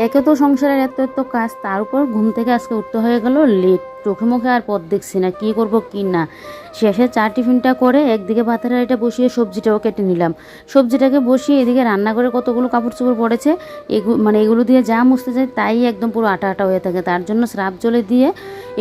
একে তো সংসারের এত এত কাজ, তার উপর ঘুম থেকে আজকে উঠতে হয়ে গেল লেট। চোখে মুখে আর পথ দেখছি না, কি করব কি না। শেষে চা টিফিনটা করে একদিকে ভাতের হাঁড়িটা বসিয়ে সবজিটাও কেটে নিলাম। সবজিটাকে বসিয়ে এদিকে রান্না করে কতগুলো কাপড় চোপড় পড়েছে, এগুলো দিয়ে যা মুছতে যায় তাই একদম পুরো আটা আটা হয়ে থাকে। তার জন্য স্রাব জলে দিয়ে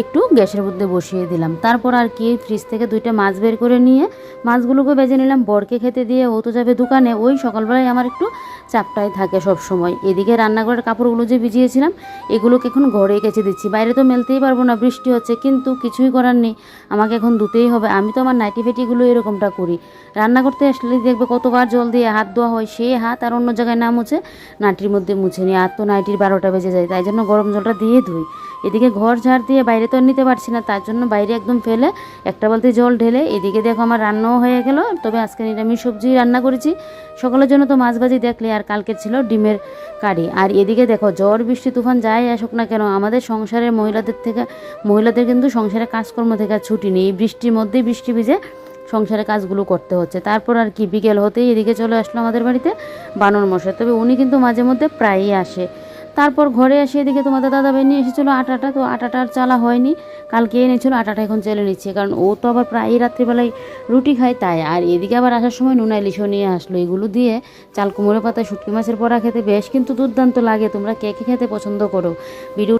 একটু গ্যাসের মধ্যে বসিয়ে দিলাম। তারপর আর কি, ফ্রিজ থেকে 2টা মাছ বের করে নিয়ে মাছগুলোকে ভেজে নিলাম। বরকে খেতে দিয়ে ও তো যাবে দোকানে। ওই সকালবেলায় আমার একটু চাপটাই থাকে সব সময়। এদিকে রান্নাঘরের কাপড়গুলো যে ভিজিয়েছিলাম এগুলোকে এখন ঘরে কেচে দিচ্ছি। বাইরে তো মেলতেই পারবো না, বৃষ্টি হচ্ছে, কিন্তু কিছুই করার নেই, আমাকে এখন ধুতেই হবে। আমি তো আমার নাইটি ফেটিগুলো এরকমটা করি। রান্না করতে আসলে দেখবে কতবার জল দিয়ে হাত ধোয়া হয়, সেই হাত আর অন্য জায়গায় না মুছে নাইটির মধ্যে মুছে নিই। আর তো নাইটির 12টা বেজে যায়, তাই জন্য গরম জলটা দিয়ে ধুই। এদিকে ঘর ঝাড় দিয়ে বাইরে তো আর নিতে পারছি না, তার জন্য বাইরে একদম ফেলে একটা বালতি জল ঢেলে এদিকে দেখো আমার রান্নাও হয়ে গেল। তবে আজকে নিরামিষ সবজি রান্না করেছি। সকালের জন্য তো মাছ ভাজি দেখলে, আর কালকে ছিল ডিমের কারি। আর এদিকে দেখো ঝড় বৃষ্টি তুফান যাই আসুক না কেন, আমাদের সংসারের মহিলাদের কিন্তু সংসারে কাজকর্ম থেকে আর ছুটি নেই। এই বৃষ্টির মধ্যেই বৃষ্টি ভিজে সংসারে কাজগুলো করতে হচ্ছে। তারপর আর কি, বিকেল হতেই এদিকে চলে আসলো আমাদের বাড়িতে বানর মশাই। তবে উনি কিন্তু মাঝে মধ্যে প্রায়ই আসে। তারপর ঘরে এসে এদিকে তোমাদের দাদাভাই নিয়ে এসেছিলো আটাটা, তো আটাটা আর চালা হয়নি, কালকে এনেছিল। আটাটা এখন চেলে নিচ্ছে, কারণ ও তো আবার প্রায়ই রাত্রিবেলায় রুটি খায় তাই। আর এদিকে আবার আসার সময় নুনা ইলিশও নিয়ে আসলো। এগুলো দিয়ে চাল কুমড়ো পাতায় শুটকি মাছের বড়া খেতে বেশ কিন্তু দুর্দান্ত লাগে। তোমরা কে কে খেতে পছন্দ করো ভিডিও